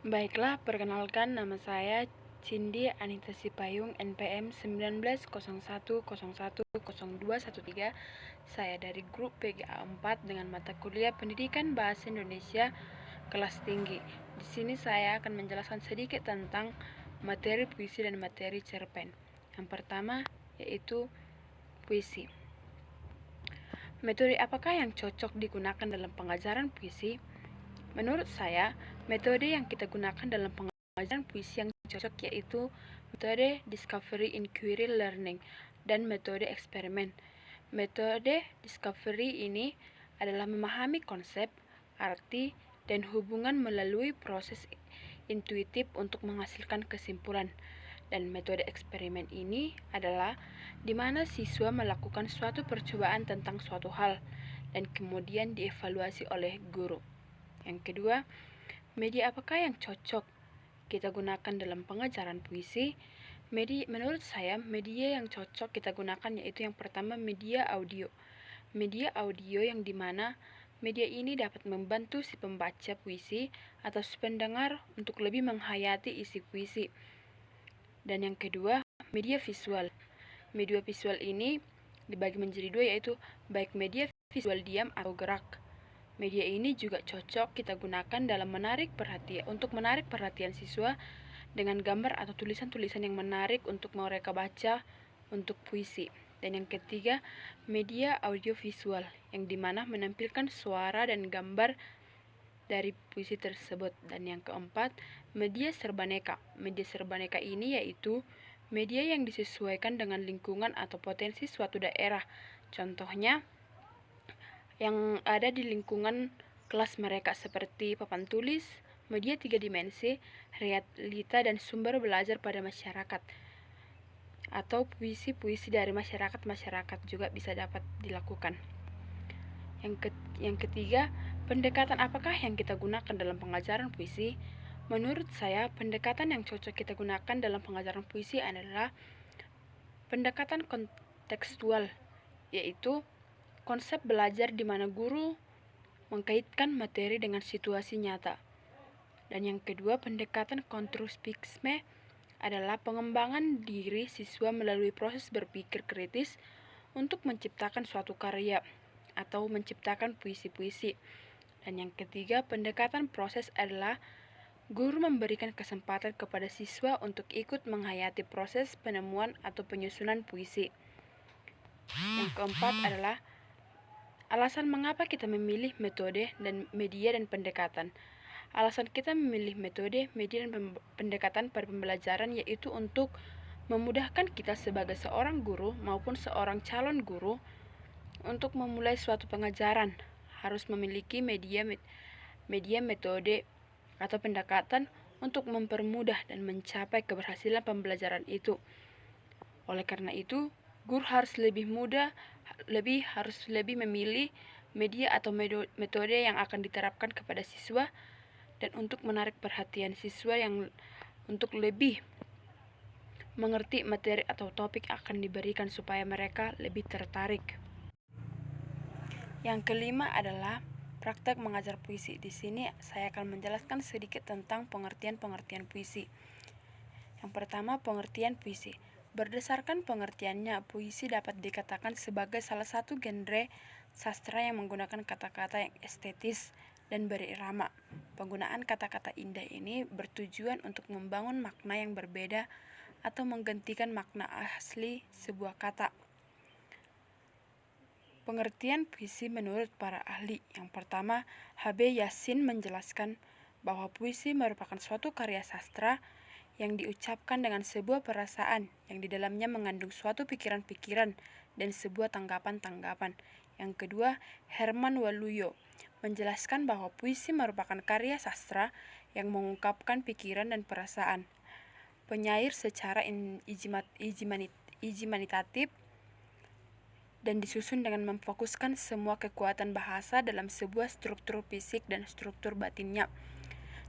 Baiklah, perkenalkan nama saya Cindy Anita Sipayung, NPM 1901010213. Saya dari grup PGA 4 dengan mata kuliah Pendidikan Bahasa Indonesia kelas tinggi. Di sini saya akan menjelaskan sedikit tentang materi puisi dan materi cerpen. Yang pertama yaitu puisi. Metode apakah yang cocok digunakan dalam pengajaran puisi? Menurut saya, metode yang kita gunakan dalam pengajaran puisi yang cocok yaitu metode Discovery Inquiry Learning dan metode eksperimen. Metode Discovery ini adalah memahami konsep, arti, dan hubungan melalui proses intuitif untuk menghasilkan kesimpulan. Dan metode eksperimen ini adalah di mana siswa melakukan suatu percobaan tentang suatu hal dan kemudian dievaluasi oleh guru. Yang kedua, media apakah yang cocok kita gunakan dalam pengajaran puisi? Menurut saya, media yang cocok kita gunakan yaitu yang pertama media audio. Media audio yang dimana media ini dapat membantu si pembaca puisi atau si pendengar untuk lebih menghayati isi puisi. Dan yang kedua, media visual. Media visual ini dibagi menjadi dua yaitu baik media visual diam atau gerak. Media ini juga cocok kita gunakan dalam menarik perhatian siswa dengan gambar atau tulisan-tulisan yang menarik untuk mereka baca untuk puisi. Dan yang ketiga, media audiovisual yang dimana menampilkan suara dan gambar dari puisi tersebut. Dan yang keempat, media serbaneka. Media serbaneka ini yaitu media yang disesuaikan dengan lingkungan atau potensi suatu daerah. Contohnya, yang ada di lingkungan kelas mereka seperti papan tulis, media 3 dimensi, realita dan sumber belajar pada masyarakat. Atau puisi-puisi dari masyarakat juga bisa dapat dilakukan. Yang ketiga, pendekatan apakah yang kita gunakan dalam pengajaran puisi? Menurut saya, pendekatan yang cocok kita gunakan dalam pengajaran puisi adalah pendekatan kontekstual, yaitu konsep belajar di mana guru mengkaitkan materi dengan situasi nyata. Dan yang kedua, pendekatan kontrspekisme adalah pengembangan diri siswa melalui proses berpikir kritis untuk menciptakan suatu karya atau menciptakan puisi-puisi. Dan yang ketiga, pendekatan proses adalah guru memberikan kesempatan kepada siswa untuk ikut menghayati proses penemuan atau penyusunan puisi. Yang keempat adalah alasan mengapa kita memilih metode dan media dan pendekatan. Alasan kita memilih metode, media, dan pendekatan pada pembelajaran yaitu untuk memudahkan kita sebagai seorang guru maupun seorang calon guru untuk memulai suatu pengajaran. Harus memiliki media, metode, atau pendekatan untuk mempermudah dan mencapai keberhasilan pembelajaran itu. Oleh karena itu, guru harus lebih memilih media atau metode yang akan diterapkan kepada siswa dan untuk menarik perhatian siswa yang untuk lebih mengerti materi atau topik akan diberikan supaya mereka lebih tertarik. Yang kelima adalah praktek mengajar puisi. Di sini saya akan menjelaskan sedikit tentang pengertian puisi. Yang pertama, pengertian puisi. Berdasarkan pengertiannya, puisi dapat dikatakan sebagai salah satu genre sastra yang menggunakan kata-kata yang estetis dan berirama. Penggunaan kata-kata indah ini bertujuan untuk membangun makna yang berbeda atau menggantikan makna asli sebuah kata. Pengertian puisi menurut para ahli. Yang pertama, H.B. Yasin menjelaskan bahwa puisi merupakan suatu karya sastra yang diucapkan dengan sebuah perasaan yang di dalamnya mengandung suatu pikiran-pikiran dan sebuah tanggapan-tanggapan. Yang kedua, Herman Waluyo menjelaskan bahwa puisi merupakan karya sastra yang mengungkapkan pikiran dan perasaan penyair secara imajinatif dan disusun dengan memfokuskan semua kekuatan bahasa dalam sebuah struktur fisik dan struktur batinnya.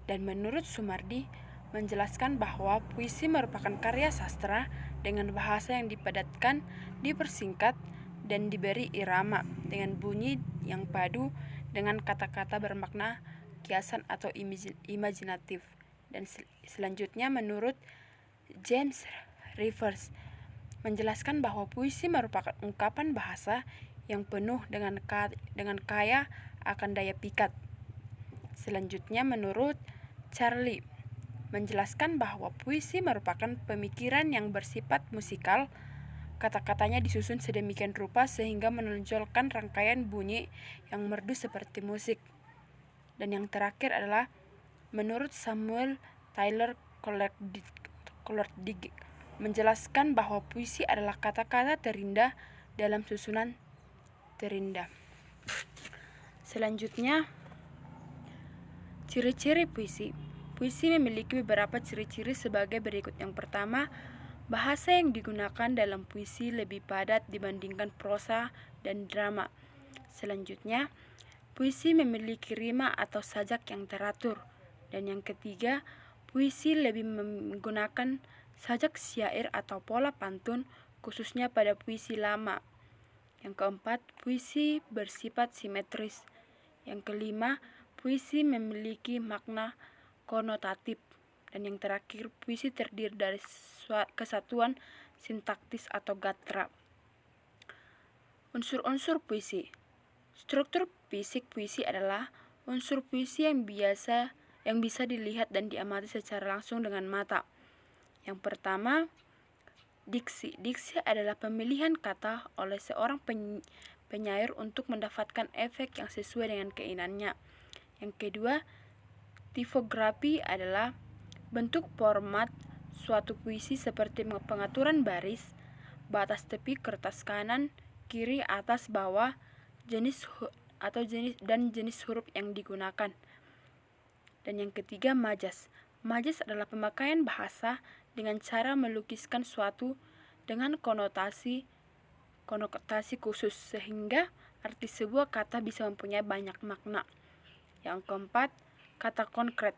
Dan menurut Sumardi, menjelaskan bahwa puisi merupakan karya sastra dengan bahasa yang dipadatkan, dipersingkat, dan diberi irama dengan bunyi yang padu dengan kata-kata bermakna kiasan atau imajinatif. Dan selanjutnya menurut James Rivers menjelaskan bahwa puisi merupakan ungkapan bahasa yang penuh dengan kaya akan daya pikat. Selanjutnya menurut Charlie menjelaskan bahwa puisi merupakan pemikiran yang bersifat musikal. Kata-katanya disusun sedemikian rupa sehingga menonjolkan rangkaian bunyi yang merdu seperti musik. Dan yang terakhir adalah menurut Samuel Taylor Coleridge menjelaskan bahwa puisi adalah kata-kata terindah dalam susunan terindah. Selanjutnya, ciri-ciri puisi. Puisi memiliki beberapa ciri-ciri sebagai berikut. Yang pertama, bahasa yang digunakan dalam puisi lebih padat dibandingkan prosa dan drama. Selanjutnya, puisi memiliki rima atau sajak yang teratur. Dan yang ketiga, puisi lebih menggunakan sajak syair atau pola pantun, khususnya pada puisi lama. Yang keempat, puisi bersifat simetris. Yang kelima, puisi memiliki makna konotatif. Dan yang terakhir, puisi terdiri dari kesatuan sintaktis atau gatra. Unsur-unsur puisi. Struktur fisik puisi adalah unsur puisi yang bisa dilihat dan diamati secara langsung dengan mata. Yang pertama, diksi. Diksi adalah pemilihan kata oleh seorang penyair untuk mendapatkan efek yang sesuai dengan keinginannya. Yang kedua, tipografi adalah bentuk format suatu puisi seperti pengaturan baris, batas tepi kertas kanan, kiri, atas, bawah, jenis huruf yang digunakan. Dan yang ketiga, majas. Majas adalah pemakaian bahasa dengan cara melukiskan suatu dengan konotasi khusus sehingga arti sebuah kata bisa mempunyai banyak makna. Yang keempat, kata konkret.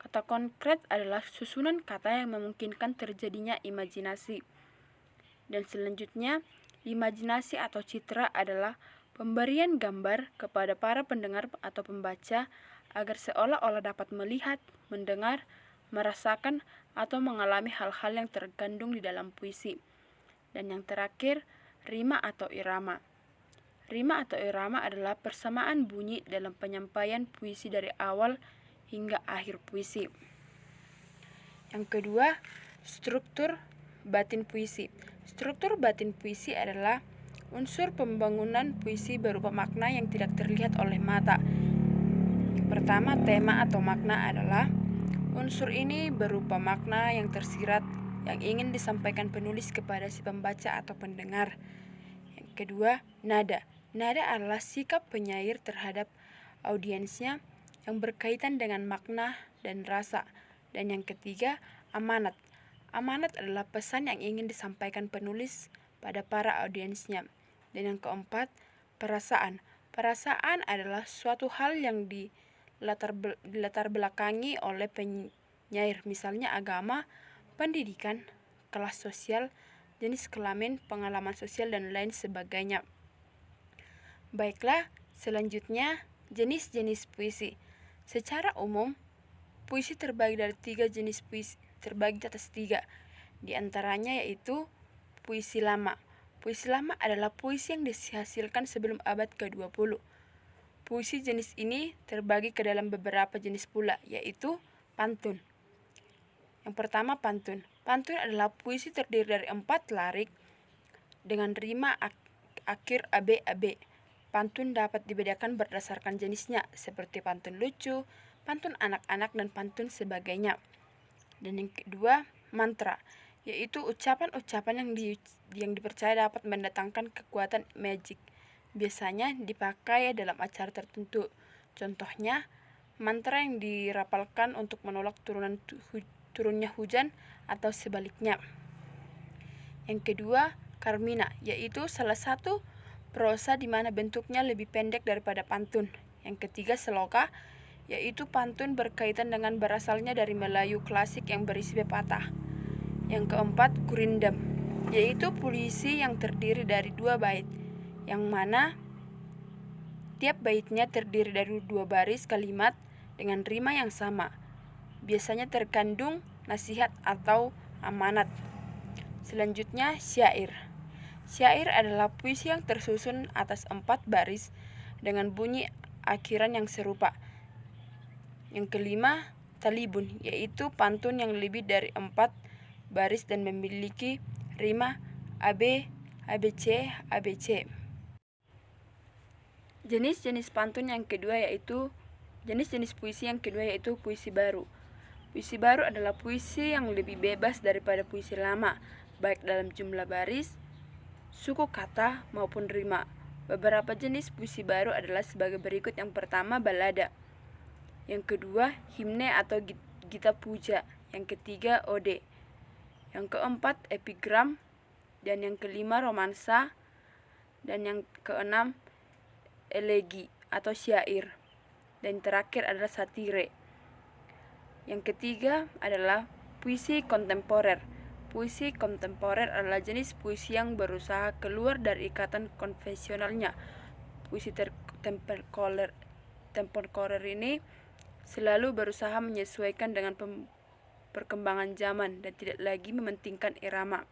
Kata konkret adalah susunan kata yang memungkinkan terjadinya imajinasi. Dan selanjutnya, imajinasi atau citra adalah pemberian gambar kepada para pendengar atau pembaca agar seolah-olah dapat melihat, mendengar, merasakan, atau mengalami hal-hal yang terkandung di dalam puisi. Dan yang terakhir, rima atau irama. Rima atau irama adalah persamaan bunyi dalam penyampaian puisi dari awal hingga akhir puisi. Yang kedua, struktur batin puisi. Struktur batin puisi adalah unsur pembangunan puisi berupa makna yang tidak terlihat oleh mata. Yang pertama, tema atau makna adalah unsur ini berupa makna yang tersirat yang ingin disampaikan penulis kepada si pembaca atau pendengar. Yang kedua, nada. Nada adalah sikap penyair terhadap audiensnya yang berkaitan dengan makna dan rasa. Dan yang ketiga, amanat. Amanat adalah pesan yang ingin disampaikan penulis pada para audiensnya. Dan yang keempat, perasaan. Perasaan adalah suatu hal yang dilatar belakangi oleh penyair, misalnya agama, pendidikan, kelas sosial, jenis kelamin, pengalaman sosial, dan lain sebagainya. Baiklah, selanjutnya jenis-jenis puisi. Secara umum, puisi terbagi dari 3 jenis puisi, terbagi atas 3. Di antaranya yaitu puisi lama. Puisi lama adalah puisi yang dihasilkan sebelum abad ke-20. Puisi jenis ini terbagi ke dalam beberapa jenis pula, yaitu pantun. Yang pertama, pantun. Pantun adalah puisi terdiri dari 4 larik dengan rima akhir ab-ab. Pantun dapat dibedakan berdasarkan jenisnya, seperti pantun lucu, pantun anak-anak, dan pantun sebagainya. Dan yang kedua, mantra, yaitu ucapan-ucapan yang dipercaya dapat mendatangkan kekuatan magic. Biasanya dipakai dalam acara tertentu. Contohnya, mantra yang dirapalkan untuk menolak turunnya hujan atau sebaliknya. Yang kedua, karmina, yaitu salah satu prosa di mana bentuknya lebih pendek daripada pantun. Yang ketiga, seloka, yaitu pantun berkaitan dengan berasalnya dari Melayu klasik yang berisi pepatah. Yang keempat, gurindam, yaitu puisi yang terdiri dari 2 bait, yang mana tiap baitnya terdiri dari 2 baris kalimat dengan rima yang sama. biasanya terkandung nasihat atau amanat. Selanjutnya, syair. Syair adalah puisi yang tersusun atas 4 baris dengan bunyi akhiran yang serupa. Yang kelima, talibun, yaitu pantun yang lebih dari 4 baris dan memiliki rima AB, ABC, ABC. Jenis-jenis puisi yang kedua yaitu puisi baru. Puisi baru adalah puisi yang lebih bebas daripada puisi lama, baik dalam jumlah baris, suku kata, maupun rima. Beberapa jenis puisi baru adalah sebagai berikut. Yang pertama, balada. Yang kedua, himne atau gita puja. Yang ketiga, ode. Yang keempat, epigram. Dan yang kelima, romansa. Dan yang keenam, elegi atau syair. Dan terakhir adalah satire. Yang ketiga adalah puisi kontemporer. Puisi kontemporer adalah jenis puisi yang berusaha keluar dari ikatan konvensionalnya. Puisi kontemporer ini selalu berusaha menyesuaikan dengan perkembangan zaman dan tidak lagi mementingkan irama.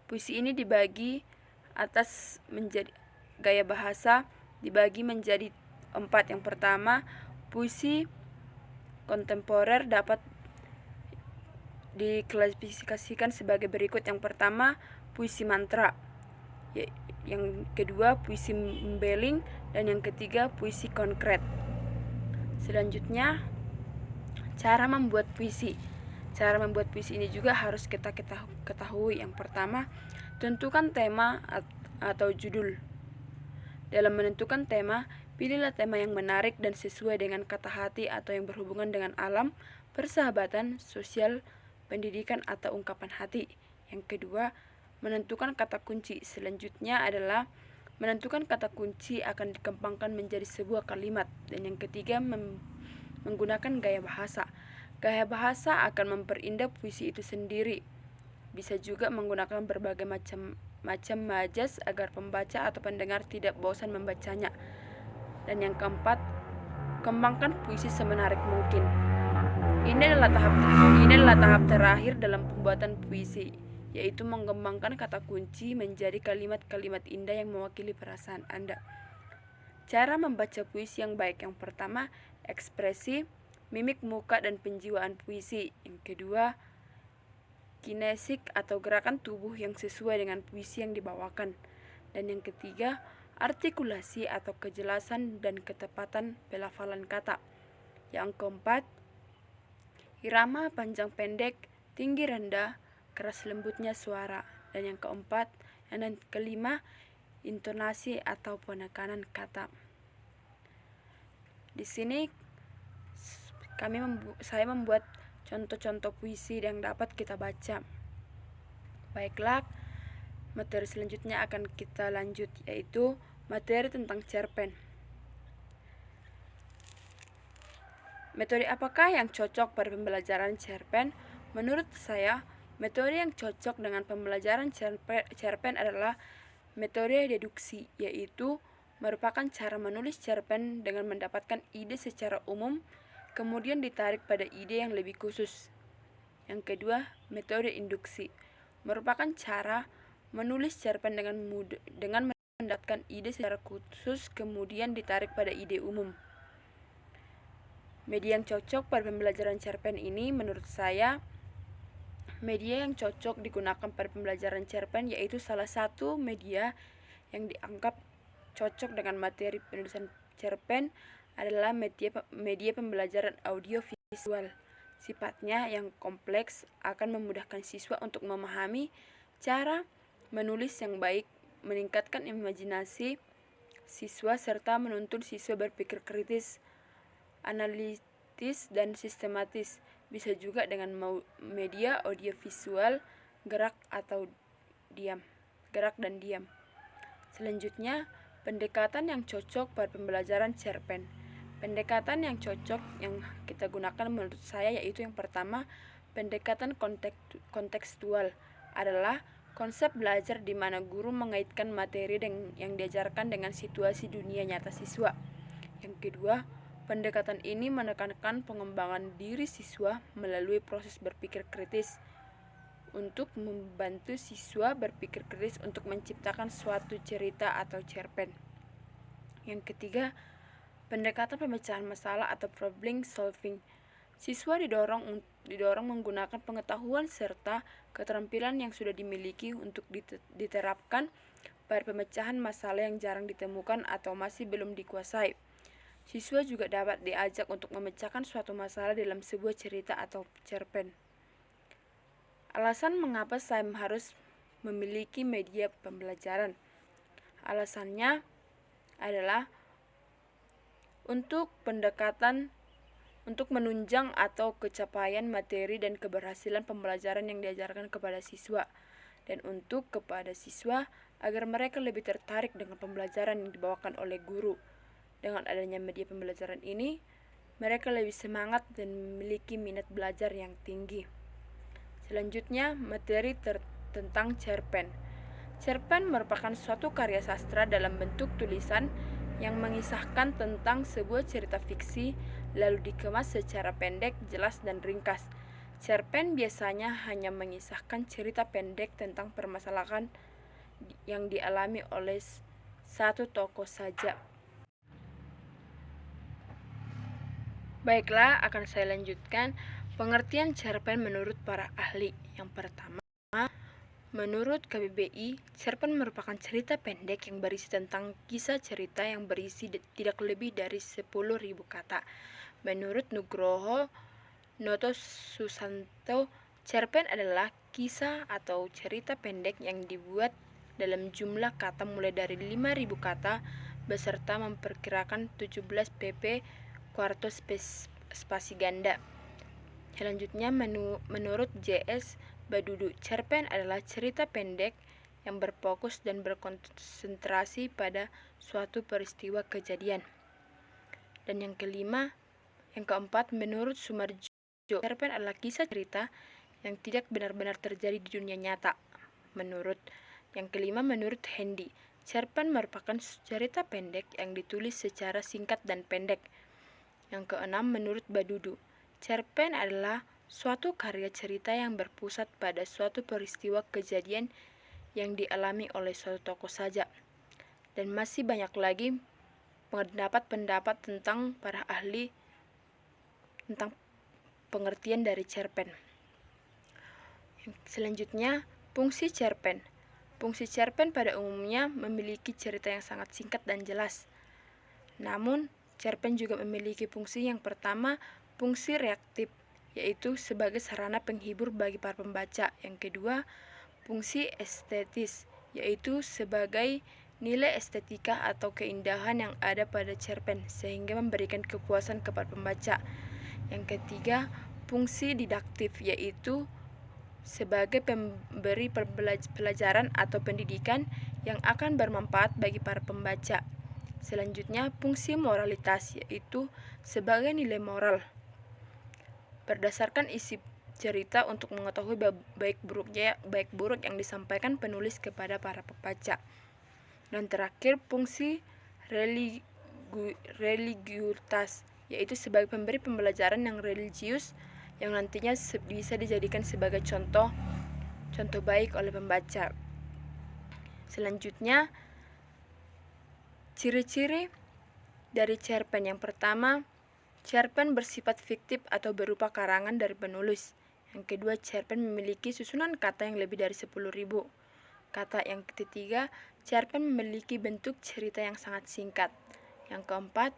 Puisi ini dibagi atas menjadi gaya bahasa dibagi menjadi 4. Yang pertama, puisi kontemporer dapat diklasifikasikan sebagai berikut. Yang pertama, puisi mantra. Yang kedua, puisi membeling. Dan yang ketiga, puisi konkret. Selanjutnya, cara membuat puisi. Cara membuat puisi ini juga harus kita ketahui. Yang pertama, tentukan tema atau judul. Dalam menentukan tema, pilihlah tema yang menarik dan sesuai dengan kata hati atau yang berhubungan dengan alam, persahabatan, sosial, pendidikan, atau ungkapan hati. Yang kedua, menentukan kata kunci. Selanjutnya adalah menentukan kata kunci akan dikembangkan menjadi sebuah kalimat. Dan yang ketiga, menggunakan gaya bahasa. Gaya bahasa akan memperindah puisi itu sendiri. Bisa juga menggunakan berbagai macam majas agar pembaca atau pendengar tidak bosan membacanya. Dan yang keempat, kembangkan puisi semenarik mungkin. Ini adalah tahap terakhir dalam pembuatan puisi, yaitu mengembangkan kata kunci menjadi kalimat-kalimat indah yang mewakili perasaan Anda. Cara membaca puisi yang baik. Yang pertama, ekspresi, mimik muka dan penjiwaan puisi. Yang kedua, kinesik atau gerakan tubuh yang sesuai dengan puisi yang dibawakan. Dan yang ketiga, artikulasi atau kejelasan dan ketepatan pelafalan kata. Yang keempat, irama panjang pendek, tinggi rendah, keras lembutnya suara. Dan yang keempat, dan kelima, intonasi atau penekanan kata. Di sini saya membuat contoh-contoh puisi yang dapat kita baca. Baiklah, materi selanjutnya akan kita lanjut, yaitu materi tentang cerpen. Metode apakah yang cocok pada pembelajaran cerpen? Menurut saya, metode yang cocok dengan pembelajaran cerpen adalah metode deduksi, yaitu merupakan cara menulis cerpen dengan mendapatkan ide secara umum, kemudian ditarik pada ide yang lebih khusus. Yang kedua, metode induksi, merupakan cara menulis cerpen dengan mendapatkan ide secara khusus, kemudian ditarik pada ide umum. Media yang cocok pada pembelajaran cerpen ini, menurut saya, media yang cocok digunakan pada pembelajaran cerpen yaitu salah satu media yang dianggap cocok dengan materi penulisan cerpen adalah media pembelajaran audio visual. Sifatnya yang kompleks akan memudahkan siswa untuk memahami cara menulis yang baik, meningkatkan imajinasi siswa, serta menuntun siswa berpikir kritis, analitis, dan sistematis. Bisa juga dengan media audiovisual gerak dan diam. Selanjutnya, pendekatan yang cocok pada pembelajaran cerpen. Pendekatan yang cocok yang kita gunakan menurut saya yaitu yang pertama, pendekatan kontekstual adalah konsep belajar di mana guru mengaitkan materi yang diajarkan dengan situasi dunia nyata siswa. Yang kedua, Pendekatan ini menekankan pengembangan diri siswa melalui proses berpikir kritis untuk membantu siswa berpikir kritis untuk menciptakan suatu cerita atau cerpen. Yang ketiga, pendekatan pemecahan masalah atau problem solving. Siswa didorong menggunakan pengetahuan serta keterampilan yang sudah dimiliki untuk diterapkan pada pemecahan masalah yang jarang ditemukan atau masih belum dikuasai. Siswa juga dapat diajak untuk memecahkan suatu masalah dalam sebuah cerita atau cerpen. Alasan mengapa saya harus memiliki media pembelajaran. Alasannya adalah untuk menunjang atau kecapaian materi dan keberhasilan pembelajaran yang diajarkan kepada siswa, dan untuk kepada siswa agar mereka lebih tertarik dengan pembelajaran yang dibawakan oleh guru. Dengan adanya media pembelajaran ini, mereka lebih semangat dan memiliki minat belajar yang tinggi. Selanjutnya, materi tentang cerpen. Cerpen merupakan suatu karya sastra dalam bentuk tulisan yang mengisahkan tentang sebuah cerita fiksi, lalu dikemas secara pendek, jelas, dan ringkas. Cerpen biasanya hanya mengisahkan cerita pendek tentang permasalahan yang dialami oleh satu tokoh saja. Baiklah, akan saya lanjutkan pengertian cerpen menurut para ahli. Yang pertama, menurut KBBI, cerpen merupakan cerita pendek yang berisi tentang kisah cerita yang berisi tidak lebih dari 10.000 kata. Menurut Nugroho Noto Susanto, cerpen adalah kisah atau cerita pendek yang dibuat dalam jumlah kata mulai dari 5.000 kata beserta memperkirakan 17 pp kuarto spasi ganda. Selanjutnya, menurut J.S. Badudu, cerpen adalah cerita pendek yang berfokus dan berkonsentrasi pada suatu peristiwa kejadian. Dan yang keempat, menurut Sumarjo, cerpen adalah kisah cerita yang tidak benar-benar terjadi di dunia nyata. Yang kelima, menurut Hendy, cerpen merupakan cerita pendek yang ditulis secara singkat dan pendek. Yang keenam, menurut Badudu, cerpen adalah suatu karya cerita yang berpusat pada suatu peristiwa kejadian yang dialami oleh suatu tokoh saja. Dan masih banyak lagi pendapat-pendapat tentang para ahli tentang pengertian dari cerpen. Selanjutnya, fungsi cerpen. Fungsi cerpen pada umumnya memiliki cerita yang sangat singkat dan jelas. Namun, cerpen juga memiliki fungsi yang pertama, fungsi reaktif, yaitu sebagai sarana penghibur bagi para pembaca. Yang kedua, fungsi estetis, yaitu sebagai nilai estetika atau keindahan yang ada pada cerpen sehingga memberikan kepuasan kepada pembaca. Yang ketiga, fungsi didaktif, yaitu sebagai pemberi pelajaran atau pendidikan yang akan bermanfaat bagi para pembaca. Selanjutnya, fungsi moralitas, yaitu sebagai nilai moral berdasarkan isi cerita untuk mengetahui baik buruk yang disampaikan penulis kepada para pembaca. Dan terakhir, fungsi religiusitas, yaitu sebagai pemberi pembelajaran yang religius yang nantinya bisa dijadikan sebagai contoh baik oleh pembaca. Selanjutnya, ciri-ciri dari cerpen. Yang pertama, cerpen bersifat fiktif atau berupa karangan dari penulis. Yang kedua, cerpen memiliki susunan kata yang lebih dari 10.000 kata. Yang ketiga, cerpen memiliki bentuk cerita yang sangat singkat. Yang keempat,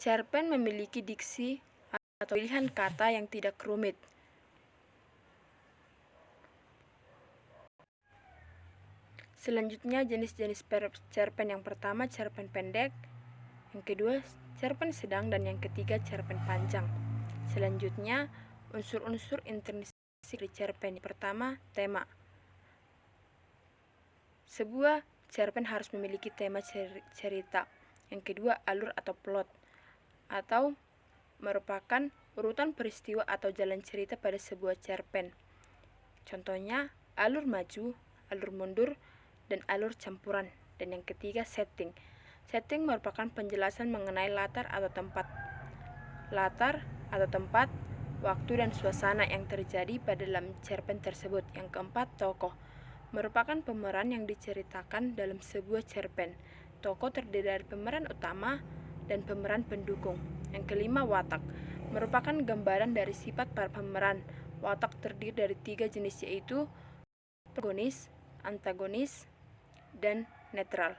cerpen memiliki diksi atau pilihan kata yang tidak rumit. Selanjutnya, jenis-jenis cerpen. Yang pertama, cerpen pendek. Yang kedua, cerpen sedang. Dan yang ketiga, cerpen panjang. Selanjutnya, unsur-unsur intrinsik dari cerpen. Yang pertama, tema. Sebuah cerpen harus memiliki tema cerita. Yang kedua, alur atau plot, atau merupakan urutan peristiwa atau jalan cerita pada sebuah cerpen. Contohnya, alur maju, alur mundur, dan alur campuran. Dan yang ketiga, setting. Setting merupakan penjelasan mengenai latar atau tempat. latar atau tempat, waktu dan suasana yang terjadi pada dalam cerpen tersebut. Yang keempat, tokoh merupakan pemeran yang diceritakan dalam sebuah cerpen. Tokoh terdiri dari pemeran utama dan pemeran pendukung. Yang kelima, watak merupakan gambaran dari sifat para pemeran. Watak terdiri dari 3 jenis, yaitu protagonis, antagonis, dan netral.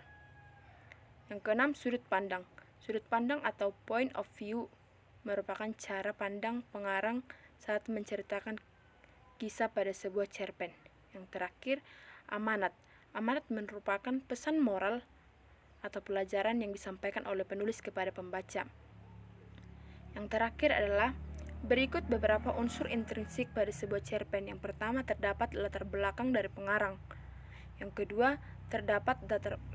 Yang keenam, sudut pandang. Sudut pandang atau point of view merupakan cara pandang pengarang saat menceritakan kisah pada sebuah cerpen. Yang terakhir, amanat. Amanat merupakan pesan moral atau pelajaran yang disampaikan oleh penulis kepada pembaca. Yang terakhir adalah berikut beberapa unsur intrinsik pada sebuah cerpen. Yang pertama, terdapat latar belakang dari pengarang. Yang kedua, terdapat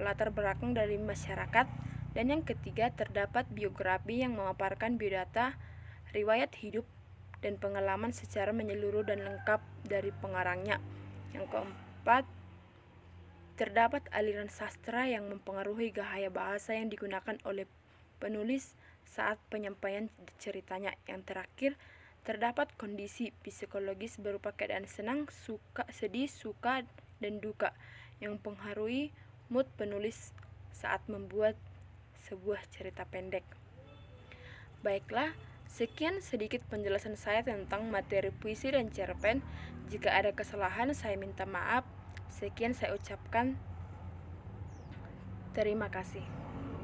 latar belakang dari masyarakat. Dan yang ketiga, terdapat biografi yang memaparkan biodata, riwayat hidup, dan pengalaman secara menyeluruh dan lengkap dari pengarangnya. Yang keempat, terdapat aliran sastra yang mempengaruhi gaya bahasa yang digunakan oleh penulis saat penyampaian ceritanya. Yang terakhir, terdapat kondisi psikologis berupa keadaan senang, suka, sedih, suka, dan duka yang mempengaruhi mood penulis saat membuat sebuah cerita pendek. Baiklah, sekian sedikit penjelasan saya tentang materi puisi dan cerpen. Jika ada kesalahan, saya minta maaf. Sekian saya ucapkan. Terima kasih.